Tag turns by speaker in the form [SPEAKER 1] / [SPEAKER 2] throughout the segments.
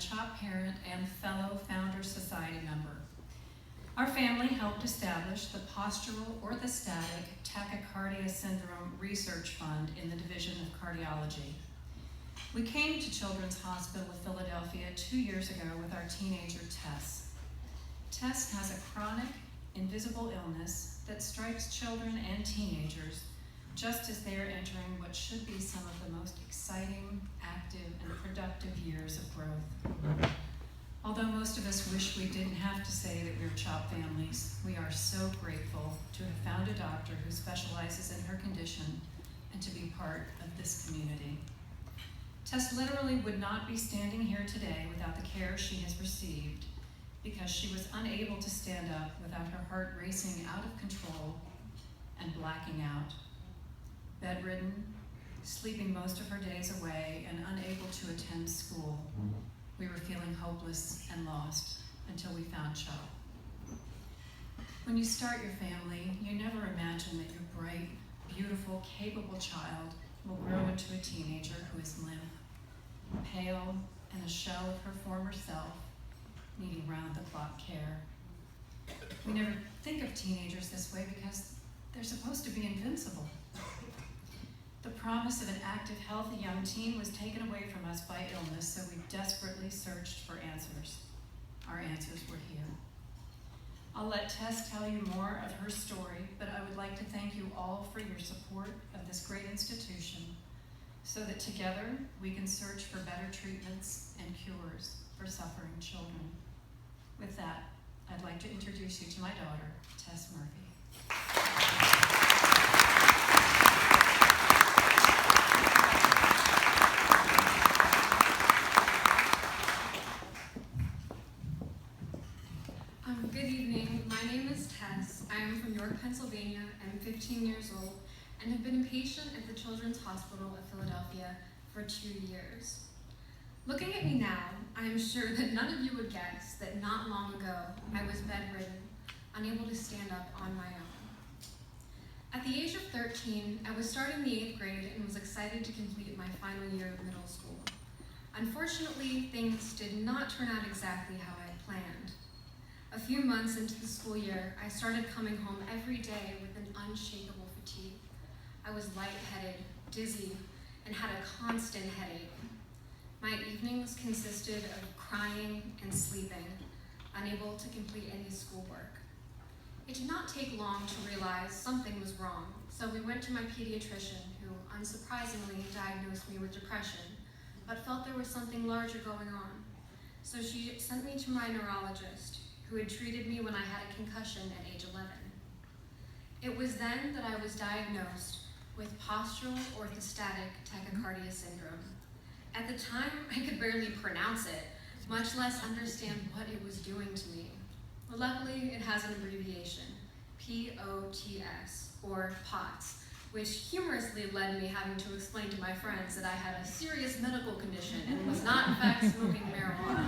[SPEAKER 1] CHOP parent and fellow Founder Society member. Our family helped establish the Postural Orthostatic Tachycardia Syndrome Research Fund in the Division of Cardiology. We came to Children's Hospital of Philadelphia 2 years ago with our teenager, Tess. Tess has a chronic, invisible illness that strikes children and teenagers just as they are entering what should be some of the most exciting, active, and productive years of growth. Although most of us wish we didn't have to say that we're CHOP families, we are so grateful to have found a doctor who specializes in her condition and to be part of this community. Tess literally would not be standing here today without the care she has received because she was unable to stand up without her heart racing out of control and blacking out. Bedridden, sleeping most of her days away, and unable to attend school, we were feeling hopeless and lost until we found CHOP. When you start your family, you never imagine that your bright, beautiful, capable child will grow into a teenager who is limp, pale, and a shell of her former self, needing round-the-clock care. We never think of teenagers this way because they're supposed to be invincible. The promise of an active, healthy young teen was taken away from us by illness, so we desperately searched for answers. Our answers were here. I'll let Tess tell you more of her story, but I would like to thank you all for your support of this great institution so that together we can search for better treatments and cures for suffering children. With that, I'd like to introduce you to my daughter, Tess Murphy.
[SPEAKER 2] Good evening. My name is Tess. I am from York, Pennsylvania. I'm 15 years old and have been a patient at the Children's Hospital of Philadelphia for 2 years. Looking at me now, I am sure that none of you would guess that not long ago I was bedridden, unable to stand up on my own. At the age of 13, I was starting the 8th grade and was excited to complete my final year of middle school. Unfortunately, things did not turn out exactly how I had planned. A few months into the school year, I started coming home every day with an unshakable fatigue. I was lightheaded, dizzy, and had a constant headache. My evenings consisted of crying and sleeping, unable to complete any schoolwork. It did not take long to realize something was wrong, so we went to my pediatrician, who unsurprisingly diagnosed me with depression, but felt there was something larger going on. So she sent me to my neurologist, who had treated me when I had a concussion at age 11. It was then that I was diagnosed with Postural Orthostatic Tachycardia syndrome. At the time, I could barely pronounce it, much less understand what it was doing to me. Well, luckily, it has an abbreviation, POTS, or POTS, which humorously led me having to explain to my friends that I had a serious medical condition and was not, in fact, smoking marijuana.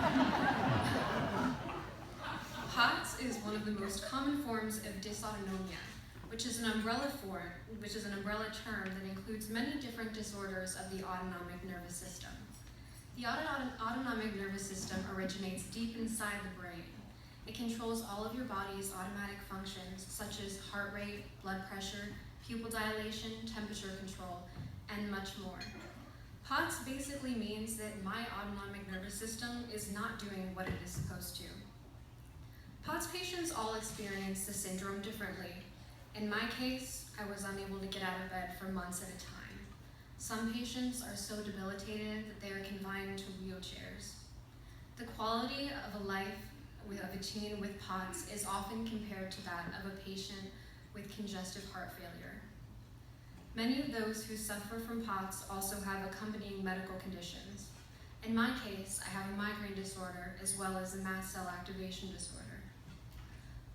[SPEAKER 2] POTS is one of the most common forms of dysautonomia, which is an umbrella term that includes many different disorders of the autonomic nervous system. The autonomic nervous system originates deep inside the brain. It controls all of your body's automatic functions, such as heart rate, blood pressure, pupil dilation, temperature control, and much more. POTS basically means that my autonomic nervous system is not doing what it is supposed to. POTS patients all experience the syndrome differently. In my case, I was unable to get out of bed for months at a time. Some patients are so debilitated that they are confined to wheelchairs. The quality of a life of a teen with POTS is often compared to that of a patient with congestive heart failure. Many of those who suffer from POTS also have accompanying medical conditions. In my case, I have a migraine disorder as well as a mast cell activation disorder.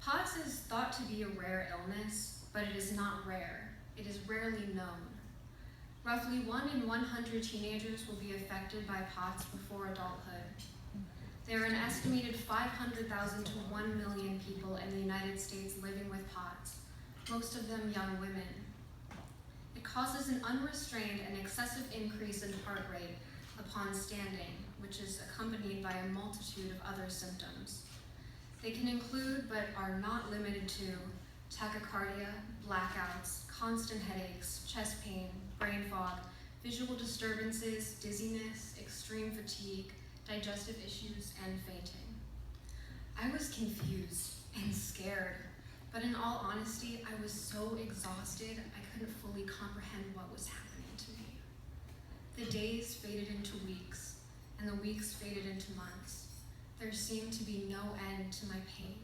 [SPEAKER 2] POTS is thought to be a rare illness, but it is not rare. It is rarely known. Roughly 1 in 100 teenagers will be affected by POTS before adulthood. There are an estimated 500,000 to 1 million people in the United States living with POTS, most of them young women. It causes an unrestrained and excessive increase in heart rate, a upon standing, which is accompanied by a multitude of other symptoms. They can include, but are not limited to, tachycardia, blackouts, constant headaches, chest pain, brain fog, visual disturbances, dizziness, extreme fatigue, digestive issues, and fainting. I was confused and scared, but in all honesty, I was so exhausted I couldn't fully comprehend what was happening to me. The days faded into weeks, and the weeks faded into months. There seemed to be no end to my pain.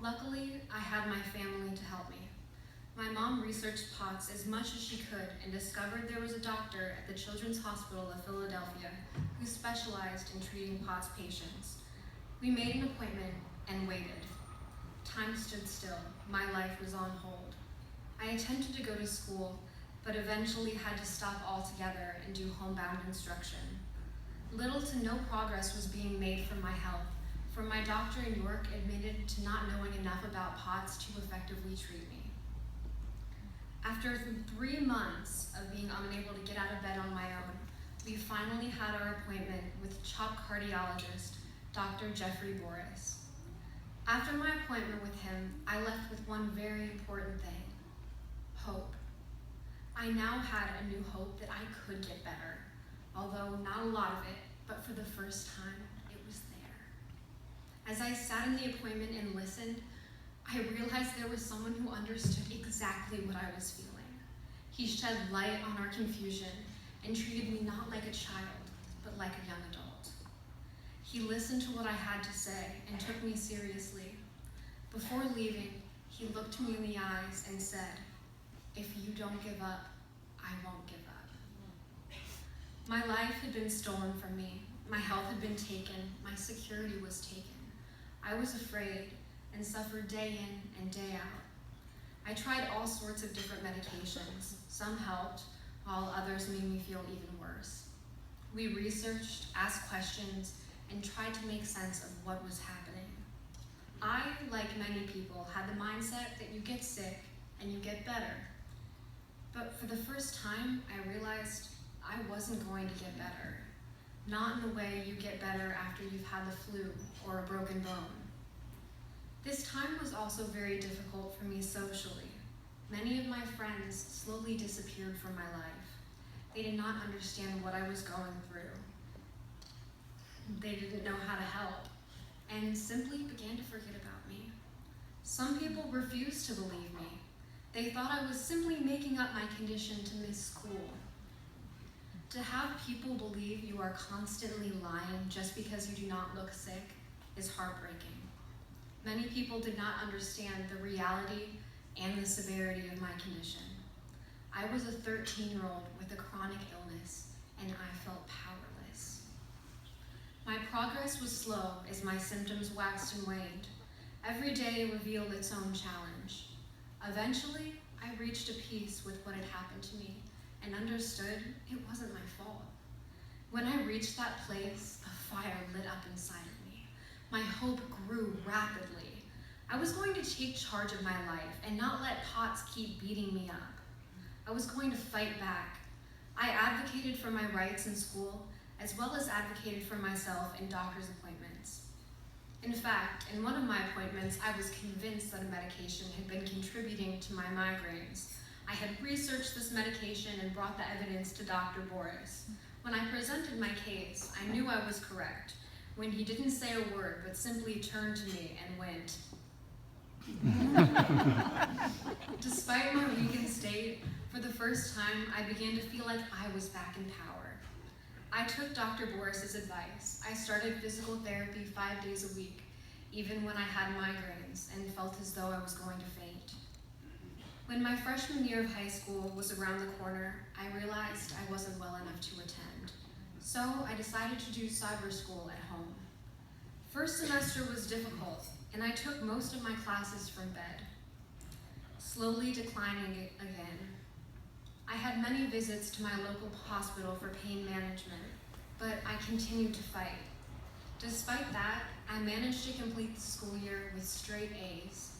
[SPEAKER 2] Luckily, I had my family to help me. My mom researched POTS as much as she could and discovered there was a doctor at the Children's Hospital of Philadelphia who specialized in treating POTS patients. We made an appointment and waited. Time stood still. My life was on hold. I attempted to go to school, but eventually had to stop altogether and do homebound instruction. Little to no progress was being made for my health, for my doctor in York admitted to not knowing enough about POTS to effectively treat me. After 3 months of being unable to get out of bed on my own, we finally had our appointment with CHOP cardiologist, Dr. Jeffrey Boris. After my appointment with him, I left with one very important thing: hope. I now had a new hope that I could get better, although not a lot of it, but for the first time, it was there. As I sat in the appointment and listened, I realized there was someone who understood exactly what I was feeling. He shed light on our confusion and treated me not like a child, but like a young adult. He listened to what I had to say and took me seriously. Before leaving, he looked me in the eyes and said, "If you don't give up, I won't give up." My life had been stolen from me. My health had been taken. My security was taken. I was afraid and suffered day in and day out. I tried all sorts of different medications. Some helped, while others made me feel even worse. We researched, asked questions, and tried to make sense of what was happening. I, like many people, had the mindset that you get sick and you get better. But for the first time, I realized I wasn't going to get better. Not in the way you get better after you've had the flu or a broken bone. This time was also very difficult for me socially. Many of my friends slowly disappeared from my life. They did not understand what I was going through. They didn't know how to help, and simply began to forget about me. Some people refused to believe me. They thought I was simply making up my condition to miss school. To have people believe you are constantly lying just because you do not look sick is heartbreaking. Many people did not understand the reality and the severity of my condition. I was a 13-year-old with a chronic illness, and I felt powerless. My progress was slow as my symptoms waxed and waned. Every day revealed its own challenge. Eventually, I reached a peace with what had happened to me and understood it wasn't my fault. When I reached that place, a fire lit up inside of me. My hope grew rapidly. I was going to take charge of my life and not let POTS keep beating me up. I was going to fight back. I advocated for my rights in school, as well as advocated for myself in doctor's appointments. In fact, in one of my appointments, I was convinced that a medication had been contributing to my migraines. I had researched this medication and brought the evidence to Dr. Boris. When I presented my case, I knew I was correct, when he didn't say a word, but simply turned to me and went. Despite my weakened state, for the first time, I began to feel like I was back in power. I took Dr. Boris's advice. I started physical therapy 5 days a week, even when I had migraines and felt as though I was going to faint. When my freshman year of high school was around the corner, I realized I wasn't well enough to attend. So I decided to do cyber school at home. First semester was difficult, and I took most of my classes from bed, slowly declining again. I had many visits to my local hospital for pain management, but I continued to fight. Despite that, I managed to complete the school year with straight A's.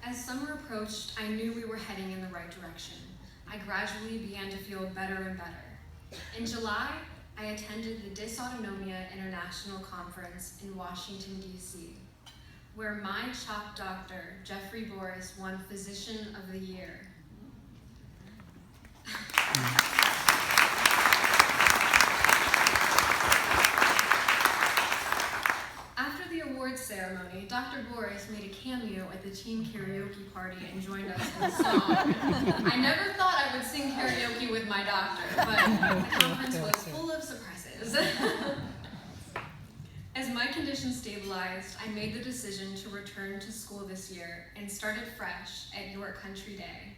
[SPEAKER 2] As summer approached, approached, I knew we were heading in the right direction. I gradually began to feel better and better. In July, I attended the Dysautonomia International Conference in Washington, D.C., where my CHOP doctor, Jeffrey Boris, won Physician of the Year. After the awards ceremony, Dr. Boris made a cameo at the team karaoke party and joined us with a song. I never thought I would sing karaoke with my doctor, but the conference was full of surprises. As my condition stabilized, I made the decision to return to school this year and started fresh at York Country Day.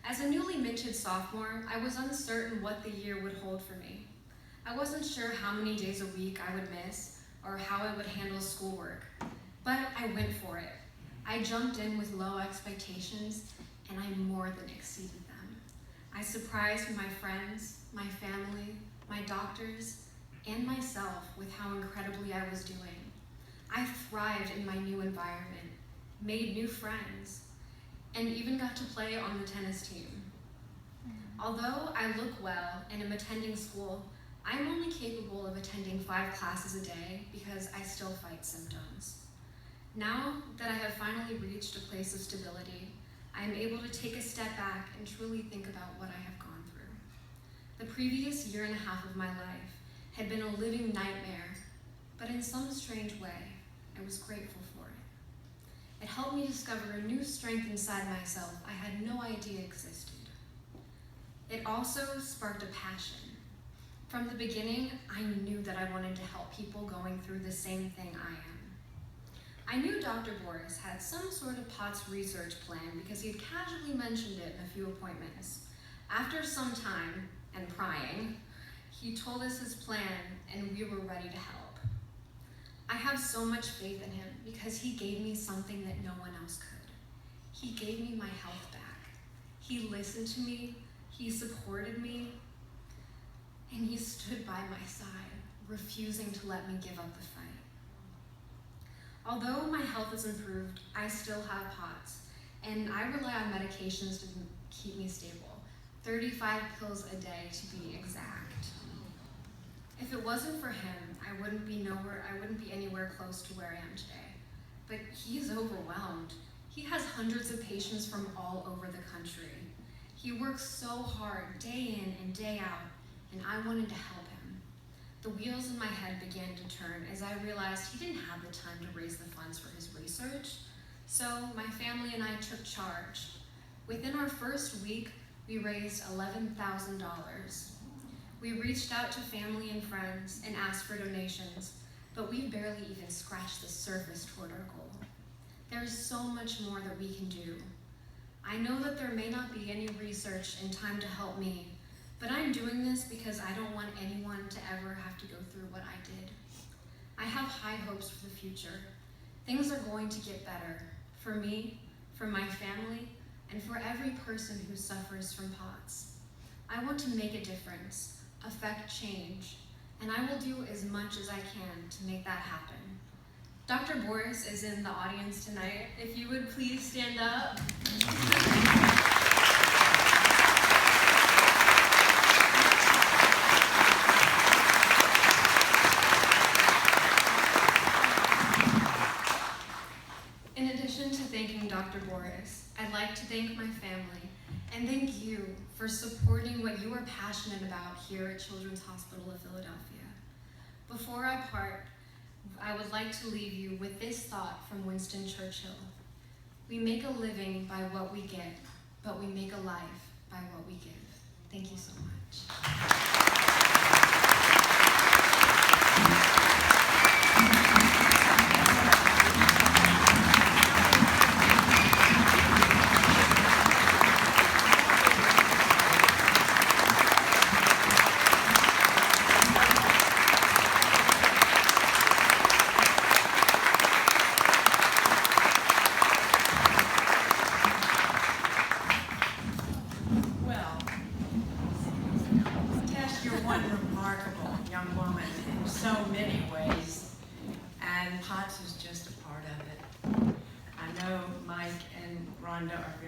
[SPEAKER 2] As a newly minted sophomore, I was uncertain what the year would hold for me. I wasn't sure how many days a week I would miss or how I would handle schoolwork, but I went for it. I jumped in with low expectations, and I more than exceeded them. I surprised my friends, my family, my doctors, and myself with how incredibly I was doing. I thrived in my new environment, made new friends, and even got to play on the tennis team. Although I look well and am attending school, I'm only capable of attending 5 classes a day because I still fight symptoms. Now that I have finally reached a place of stability, I am able to take a step back and truly think about what I have gone through. The previous year and a half of my life had been a living nightmare, but in some strange way, I was grateful for it. It helped me discover a new strength inside myself I had no idea existed. It also sparked a passion. From the beginning, I knew that I wanted to help people going through the same thing I am. I knew Dr. Boris had some sort of POTS research plan because he had casually mentioned it in a few appointments. After some time and prying, he told us his plan and we were ready to help. I have so much faith in him because he gave me something that no one else could. He gave me my health back. He listened to me, he supported me, and he stood by my side, refusing to let me give up the fight. Although my health has improved, I still have POTS, and I rely on medications to keep me stable. 35 pills a day to be exact. If it wasn't for him, I wouldn't be anywhere close to where I am today. But he's overwhelmed. He has hundreds of patients from all over the country. He works so hard, day in and day out, and I wanted to help him. The wheels in my head began to turn as I realized he didn't have the time to raise the funds for his research. So my family and I took charge. Within our first week, we raised $11,000. We reached out to family and friends and asked for donations, but we barely even scratched the surface toward our goal. There is so much more that we can do. I know that there may not be any research and time to help me, but I'm doing this because I don't want anyone to ever have to go through what I did. I have high hopes for the future. Things are going to get better for me, for my family, and for every person who suffers from POTS. I want to make a difference, affect change, and I will do as much as I can to make that happen. Dr. Boris is in the audience tonight. If you would please stand up. In addition to thanking Dr. Boris, I'd like to thank my family and thank you for supporting what you are passionate about here at Children's Hospital of Philadelphia. Before I part, I would like to leave you with this thought from Winston Churchill. We make a living by what we get, but we make a life by what we give. Thank you so much.
[SPEAKER 3] Tess, you're one remarkable young
[SPEAKER 1] Rhonda, our